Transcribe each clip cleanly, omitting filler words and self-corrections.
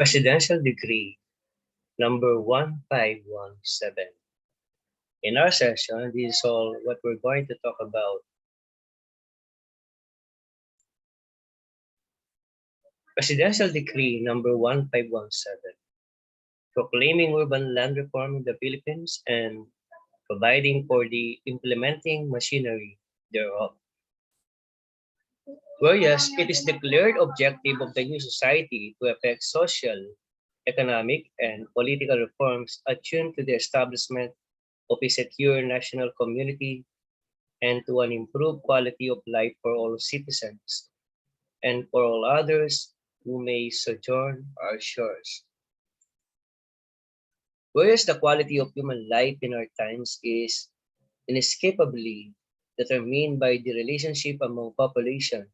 Presidential Decree number 1517. In our session, this is all what we're going to talk about. Presidential Decree number 1517, proclaiming urban land reform in the Philippines and providing for the implementing machinery thereof. Whereas it is declared objective of the new society to effect social, economic, and political reforms attuned to the establishment of a secure national community and to an improved quality of life for all citizens and for all others who may sojourn our shores. Whereas the quality of human life in our times is inescapably determined by the relationship among population,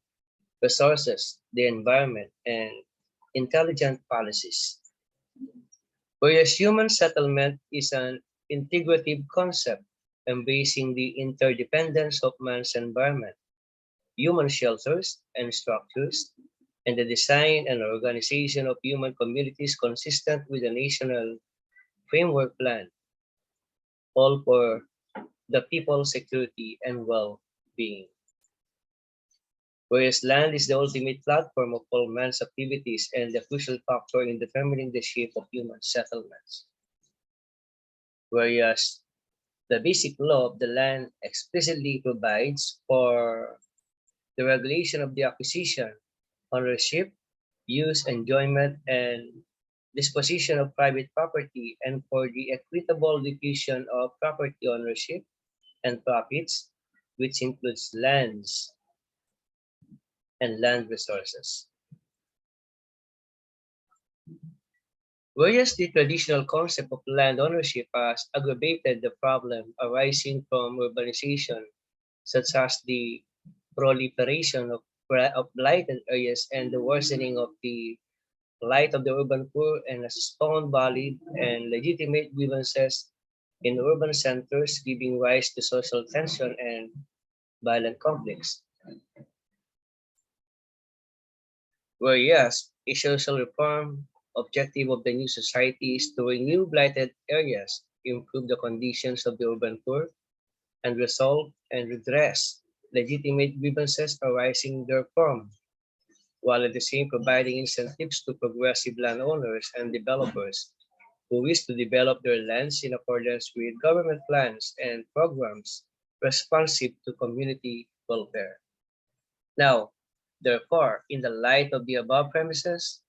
resources, the environment, and intelligent policies. Whereas human settlement is an integrative concept embracing the interdependence of man's environment, human shelters and structures, and the design and organization of human communities consistent with the national framework plan, all for the people's security and well-being. Whereas land is the ultimate platform of all man's activities and the crucial factor in determining the shape of human settlements. Whereas the basic law of the land explicitly provides for the regulation of the acquisition, ownership, use, enjoyment, and disposition of private property, and for the equitable diffusion of property ownership and profits, which includes lands and land resources. Whereas the traditional concept of land ownership has aggravated the problem arising from urbanization, such as the proliferation of blighted areas and the worsening of the plight of the urban poor, and as stone valid and legitimate grievances in urban centers, giving rise to social tension and violent conflicts. Whereas a social reform objective of the new society is to renew blighted areas, improve the conditions of the urban poor, and resolve and redress legitimate grievances arising therefrom, while at the same providing incentives to progressive landowners and developers who wish to develop their lands in accordance with government plans and programs responsive to community welfare. Now, therefore, in the light of the above premises,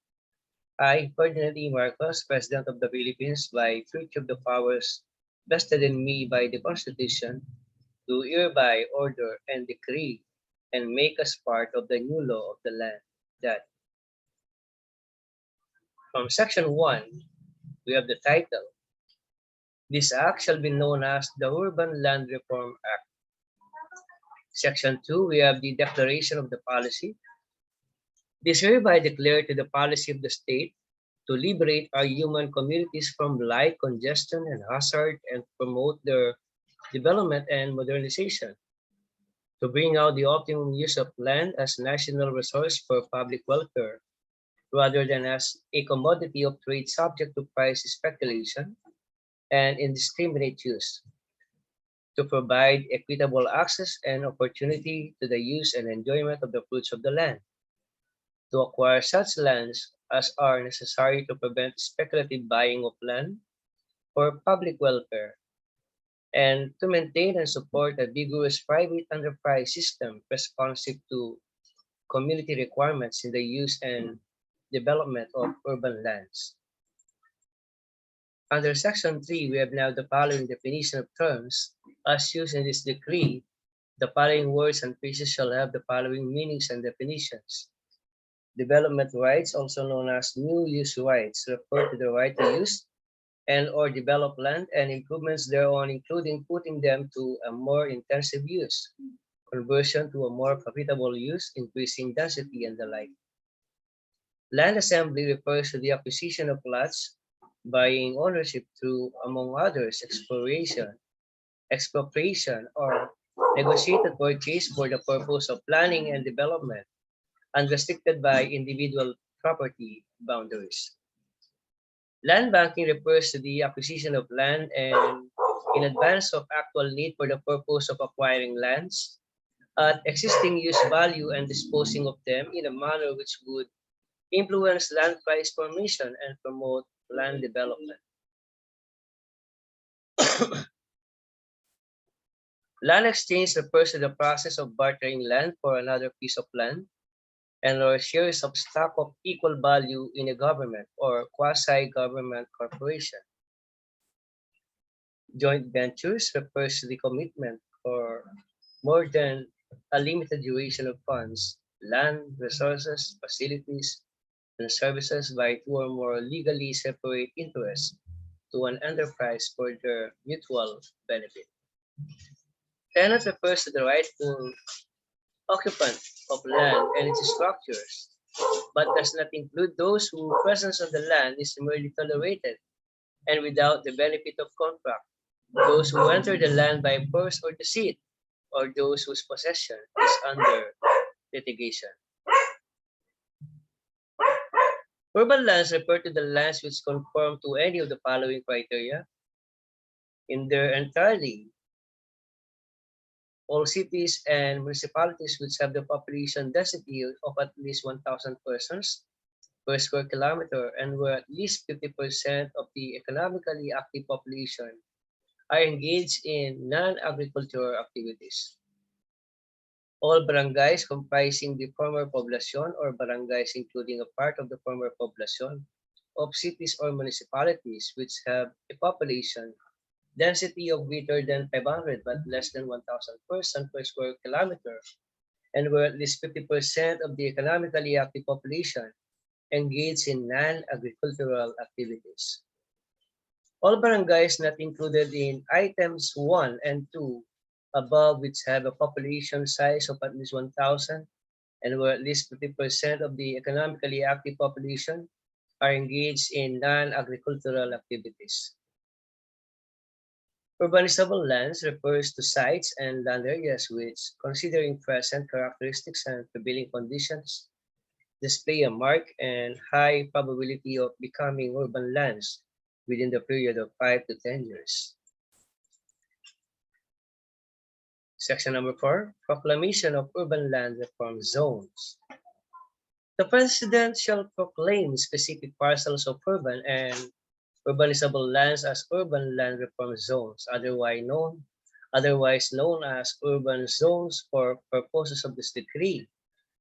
I, Ferdinand E. Marcos, President of the Philippines, by virtue of the powers vested in me by the Constitution, do hereby order and decree and make as part of the new law of the land that from Section 1, we have the title, This Act shall be known as the Urban Land Reform Act. Section 2, we have the declaration of the policy. This hereby declare to the policy of the state to liberate our human communities from light, congestion, and hazard and promote their development and modernization, to bring out the optimum use of land as national resource for public welfare, rather than as a commodity of trade subject to price speculation and indiscriminate use, to provide equitable access and opportunity to the use and enjoyment of the fruits of the land, to acquire such lands as are necessary to prevent speculative buying of land for public welfare, and to maintain and support a vigorous private enterprise system responsive to community requirements in the use and development of urban lands. Under Section 3, we have now the following definition of terms. As used in this decree, the following words and phrases shall have the following meanings and definitions. Development rights, also known as new use rights, refer to the right to use and or develop land and improvements thereon, including putting them to a more intensive use, conversion to a more profitable use, increasing density, and the like. Land assembly refers to the acquisition of lots, buying ownership through, among others, expropriation, or negotiated purchase for the purpose of planning and development, unrestricted by individual property boundaries. Land banking refers to the acquisition of land and in advance of actual need for the purpose of acquiring lands at existing use value and disposing of them in a manner which would influence land price formation and promote land development. Land exchange refers to the process of bartering land for another piece of land and or shares of stock of equal value in a government or quasi-government corporation. Joint ventures refers to the commitment for more than a limited duration of funds, land, resources, facilities, and services by two or more legally separate interests to an enterprise for their mutual benefit. Tenant refers to the rightful occupant of land and its structures, but does not include those whose presence on the land is merely tolerated and without the benefit of contract, those who enter the land by force or deceit, or those whose possession is under litigation. Urban lands refer to the lands which conform to any of the following criteria. In their entirety, all cities and municipalities which have the population density of at least 1,000 persons per square kilometer and where at least 50% of the economically active population are engaged in non-agricultural activities. All barangays comprising the former poblacion or barangays including a part of the former poblacion of cities or municipalities which have a population density of greater than 500 but less than 1,000 persons per square kilometer and where at least 50% of the economically active population engage in non-agricultural activities. All barangays not included in items 1 and 2 above which have a population size of at least 1,000 and where at least 50% of the economically active population are engaged in non-agricultural activities. Urbanizable lands refers to sites and land areas which, considering present characteristics and prevailing conditions, display a marked and high probability of becoming urban lands within the period of 5 to 10 years. Section number 4, Proclamation of Urban Land Reform Zones. The President shall proclaim specific parcels of urban and urbanizable lands as urban land reform zones, otherwise known as urban zones for purposes of this decree,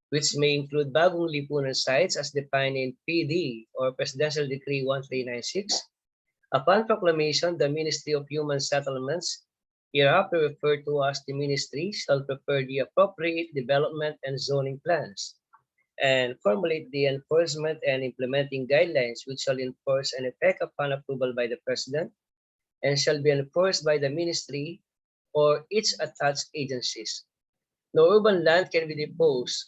which may include bagong lipunan sites as defined in PD or Presidential Decree 1396. Upon proclamation, the Ministry of Human Settlements, hereafter referred to as the Ministry, shall prepare the appropriate development and zoning plans and formulate the enforcement and implementing guidelines which shall enforce and effect upon approval by the President and shall be enforced by the Ministry or its attached agencies. No urban land can be disposed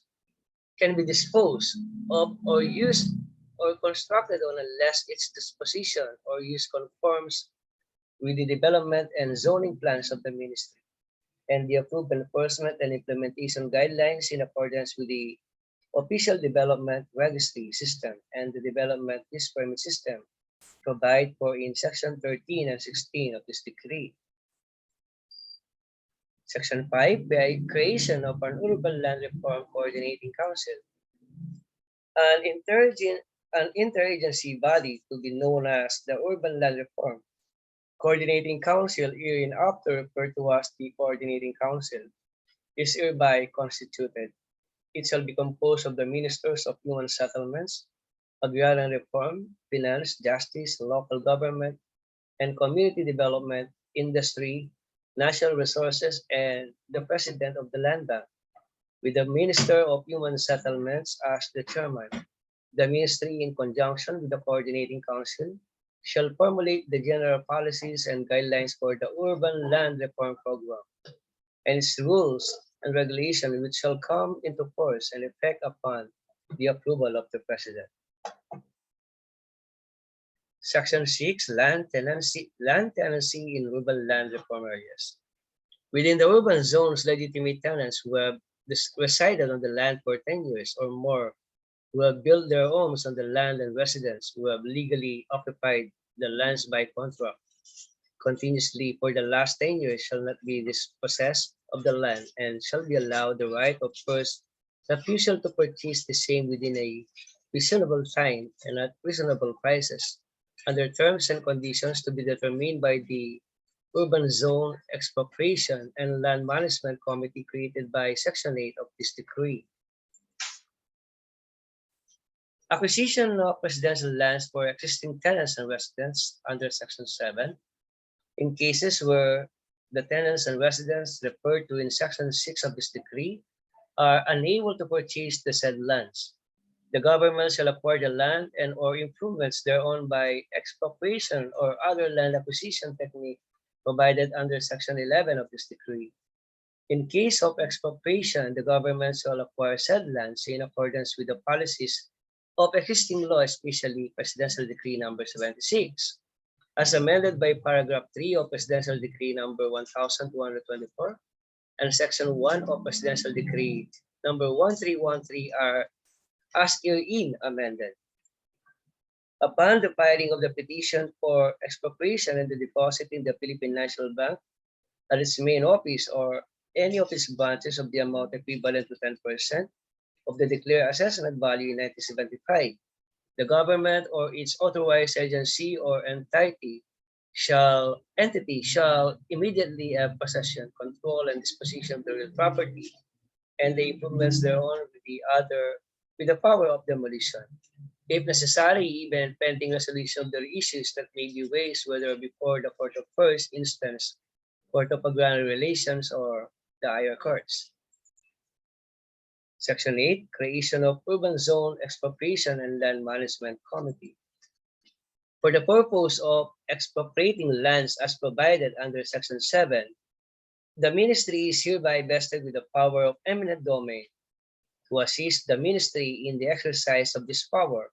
of or used or constructed on unless its disposition or use conforms with the development and zoning plans of the Ministry and the approved enforcement and implementation guidelines in accordance with the Official Development Registry System and the Development Use Permit System provide for in Section 13 and 16 of this decree. Section 5, by creation of an Urban Land Reform Coordinating Council, an interagency body to be known as the Urban Land Reform Coordinating Council, hereinafter referred to as the Coordinating Council, is hereby constituted. It shall be composed of the Ministers of Human Settlements, Agrarian Reform, Finance, Justice, Local Government, and Community Development, Industry, Natural Resources, and the President of the Land Bank, with the Minister of Human Settlements as the Chairman. The Ministry, in conjunction with the Coordinating Council, shall formulate the general policies and guidelines for the Urban Land Reform Program and its rules and regulations which shall come into force and effect upon the approval of the President. Section 6, Land Tenancy in Urban Land Reform Areas. Within the urban zones, legitimate tenants who have resided on the land for 10 years or more who have built their homes on the land and residents who have legally occupied the lands by contract continuously for the last 10 years shall not be dispossessed of the land and shall be allowed the right of first refusal to purchase the same within a reasonable time and at reasonable prices, under terms and conditions to be determined by the Urban Zone Expropriation and Land Management Committee created by Section 8 of this decree. Acquisition of residential lands for existing tenants and residents under Section 7 in cases where the tenants and residents referred to in Section 6 of this decree are unable to purchase the said lands. The government shall acquire the land and or improvements thereon by expropriation or other land acquisition technique provided under Section 11 of this decree. In case of expropriation, the government shall acquire said lands in accordance with the policies of existing law, especially Presidential Decree number 76, as amended by paragraph 3 of Presidential Decree number 1224 and Section 1 of Presidential Decree number 1313R as herein amended. Upon the filing of the petition for expropriation and the deposit in the Philippine National Bank at its main office or any of its branches of the amount equivalent to 10% of the declared assessment value in 1975, the government or its authorized agency or entity shall immediately have possession, control, and disposition of the real property and the improvements thereon with the power of demolition. If necessary, even pending resolution of the issues that may be raised, whether before the Court of First Instance, Court of Agrarian Relations, or the higher courts. Section 8, Creation of Urban Zone Expropriation and Land Management Committee. For the purpose of expropriating lands as provided under Section 7, the Ministry is hereby vested with the power of eminent domain to assist the Ministry in the exercise of this power.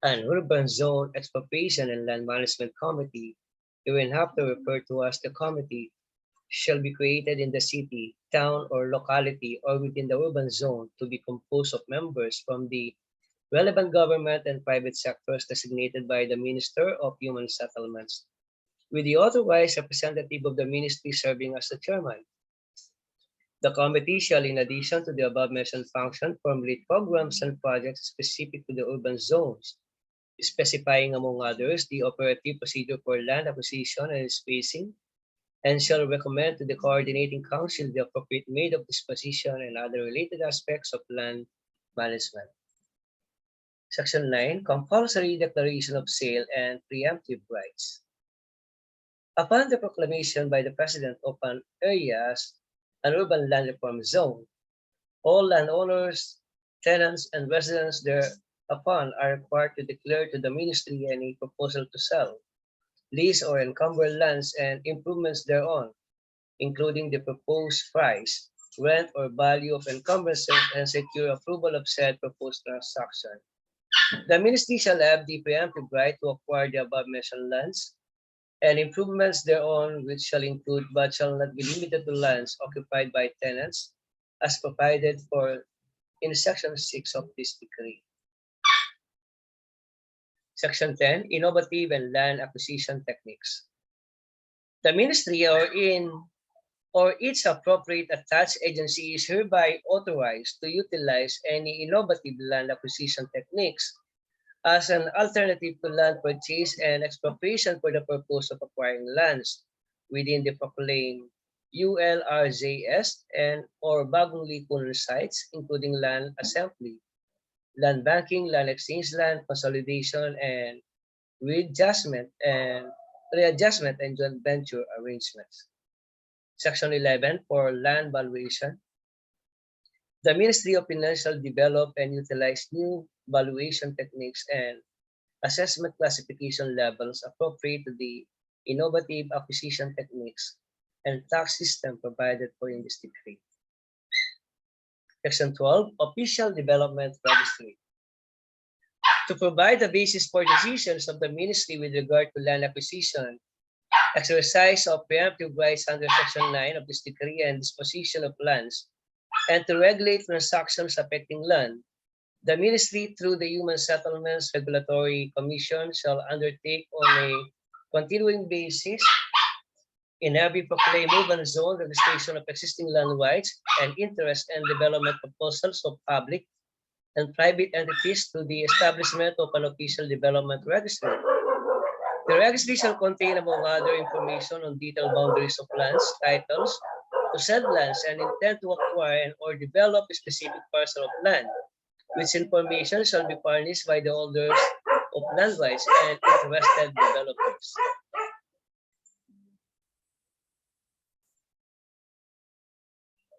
An Urban Zone Expropriation and Land Management Committee, hereinafter referred to as the Committee, shall be created in the city, town, or locality or within the urban zone to be composed of members from the relevant government and private sectors designated by the Minister of Human Settlements, with the authorized representative of the Ministry serving as the chairman. The committee shall, in addition to the above-mentioned function, formulate programs and projects specific to the urban zones, specifying, among others, the operative procedure for land acquisition and spacing, and shall recommend to the Coordinating Council the appropriate mode of disposition and other related aspects of land management. Section 9, Compulsory Declaration of Sale and Preemptive Rights. Upon the proclamation by the President of an area as an urban land reform zone, all landowners, tenants, and residents thereupon are required to declare to the Ministry any proposal to sell, lease, or encumber lands and improvements thereon, including the proposed price, rent, or value of encumbrances, and secure approval of said proposed transaction. The Ministry shall have the preemptive right to acquire the above-mentioned lands and improvements thereon, which shall include but shall not be limited to lands occupied by tenants, as provided for in Section 6 of this decree. Section 10, Innovative and Land Acquisition Techniques. The Ministry or its appropriate attached agency is hereby authorized to utilize any innovative land acquisition techniques as an alternative to land purchase and expropriation for the purpose of acquiring lands within the proclaimed ULRJS and or bagong lipunan sites, including land assembly, land banking, land exchange, land consolidation, and readjustment and joint venture arrangements. Section 11 for land valuation. The Ministry of Finance shall develop and utilize new valuation techniques and assessment classification levels appropriate to the innovative acquisition techniques and tax system provided for in this decree. Section 12, Official Development Registry. To provide the basis for decisions of the Ministry with regard to land acquisition, exercise of preemptive rights under Section 9 of this decree and disposition of lands, and to regulate transactions affecting land, The ministry, through the Human Settlements Regulatory Commission, shall undertake on a continuing basis in every proclaimed urban zone registration of existing land rights and interest and development proposals of public and private entities to the establishment of an official development registry. The registry shall contain, among other information on detailed boundaries of lands, titles to said lands, and intent to acquire and or develop a specific parcel of land, which information shall be furnished by the holders of land rights and interested developers.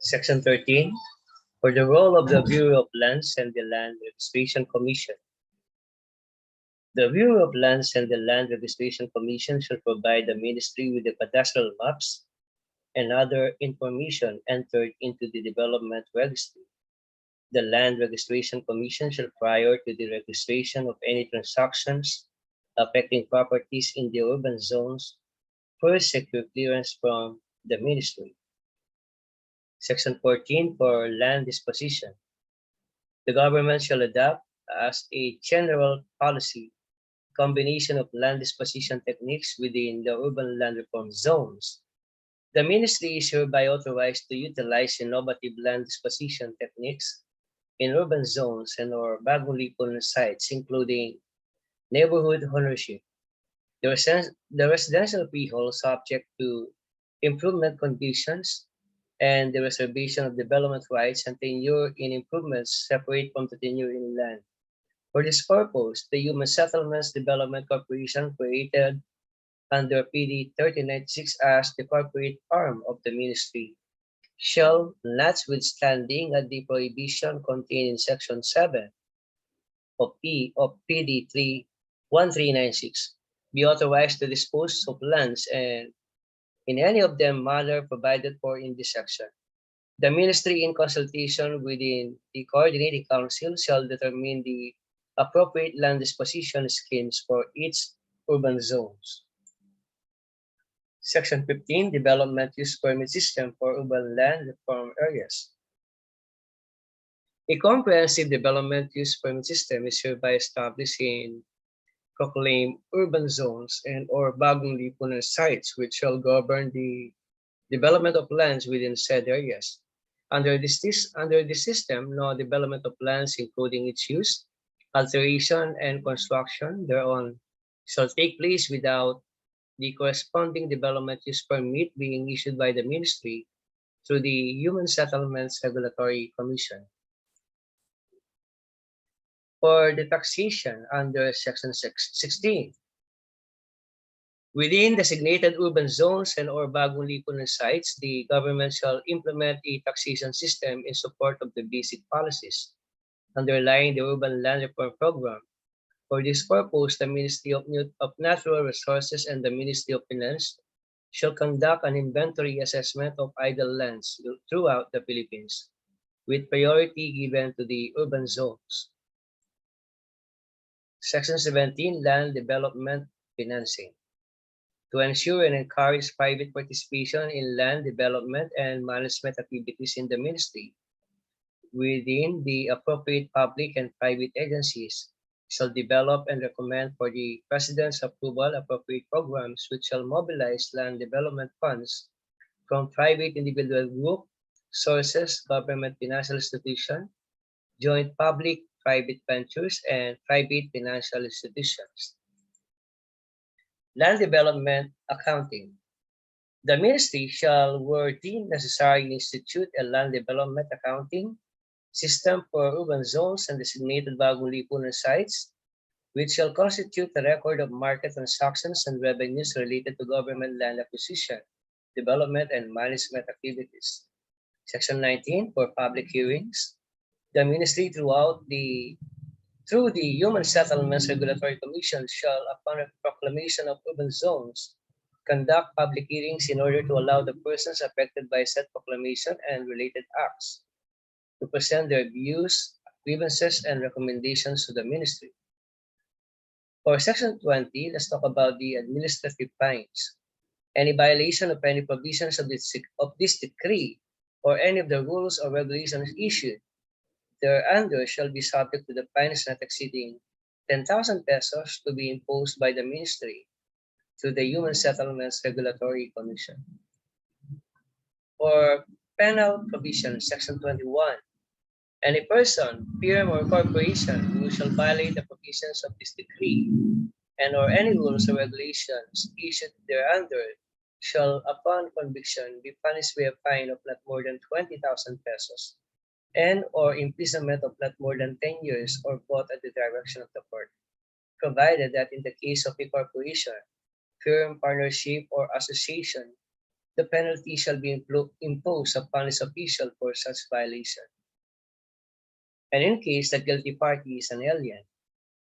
Section 13, for the role of the Bureau of Lands and the Land Registration Commission. The Bureau of Lands and the Land Registration Commission shall provide the ministry with the cadastral maps and other information entered into the development registry. The Land Registration Commission shall, prior to the registration of any transactions affecting properties in the urban zones, first secure clearance from the ministry. Section 14, for land disposition. The government shall adopt as a general policy combination of land disposition techniques within the urban land reform zones. The ministry is hereby authorized to utilize innovative land disposition techniques in urban zones and or bagong lipunan sites, including neighborhood ownership, the residential freehold subject to improvement conditions, and the reservation of development rights and tenure in improvements separate from the tenure in land. For this purpose, the Human Settlements Development Corporation, created under PD 1396 as the corporate arm of the ministry, shall, notwithstanding the prohibition contained in Section 7 of PD 1396, be authorized to dispose of lands and in any of them manner provided for in this section. The ministry, in consultation within the coordinating council, shall determine the appropriate land disposition schemes for each urban zones. Section 15, Development Use Permit System for Urban Land Reform Areas. A comprehensive development use permit system is hereby established in proclaimed urban zones and or bagong lipunan sites, which shall govern the development of lands within said areas. Under this system, no development of lands, including its use, alteration, and construction thereon, shall take place without the corresponding development use permit being issued by the ministry through the Human Settlements Regulatory Commission. For the taxation under Section 16, within designated urban zones and or bagong lipunan sites, the government shall implement a taxation system in support of the basic policies underlying the Urban Land Reform Program. For this purpose, the Ministry of Natural Resources and the Ministry of Finance shall conduct an inventory assessment of idle lands throughout the Philippines, with priority given to the urban zones. Section 17, Land Development Financing. To ensure and encourage private participation in land development and management activities in the ministry, within the appropriate public and private agencies, shall develop and recommend for the President's approval appropriate programs which shall mobilize land development funds from private individual group, sources, government financial institution, joint public-private ventures, and private financial institutions. Land Development Accounting. The ministry shall, where deemed necessary, institute a land development accounting system for urban zones and designated bagong lipunan sites, which shall constitute a record of market transactions and revenues related to government land acquisition, development, and management activities. Section 19, for public hearings. The ministry, through the Human Settlements Regulatory Commission, shall, upon a proclamation of urban zones, conduct public hearings in order to allow the persons affected by said proclamation and related acts to present their views, grievances, and recommendations to the ministry. For Section 20, let's talk about the administrative fines. Any violation of any provisions of this decree or any of the rules or regulations issued thereunder shall be subject to the fines not exceeding 10,000 pesos to be imposed by the Ministry to the Human Settlements Regulatory Commission. For penal provision, Section 21, any person, firm, or corporation who shall violate the provisions of this decree and or any rules or regulations issued thereunder shall, upon conviction, be punished by a fine of not more than 20,000 pesos and or imprisonment of not more than 10 years or both at the direction of the court, provided that in the case of a corporation, firm, partnership, or association, the penalty shall be imposed upon its official for such violation. And in case the guilty party is an alien,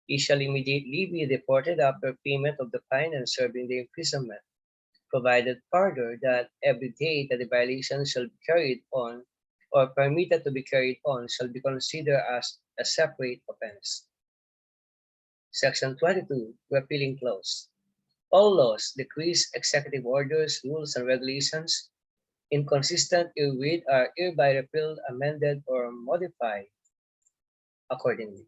he shall immediately be deported after payment of the fine and serving the imprisonment, provided further that every day that the violation shall be carried on or permitted to be carried on shall be considered as a separate offense. Section 22, Repealing Clause. All laws, decrees, executive orders, rules, and regulations inconsistent herewith are hereby repealed, amended, or modified accordingly.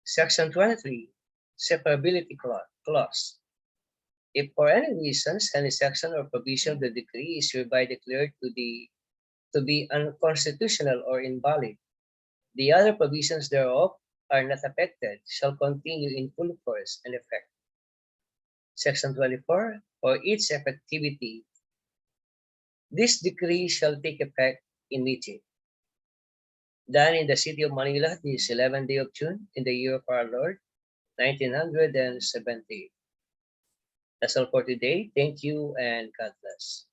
Section 23, Separability Clause. If for any reasons any section or provision of the decree is hereby declared to be unconstitutional or invalid, the other provisions thereof are not affected, shall continue in full force and effect. Section 24, for its effectivity, this decree shall take effect immediately. Done in the city of Manila, this 11th day of June, in the year of our Lord, 1970. That's all for today. Thank you and God bless.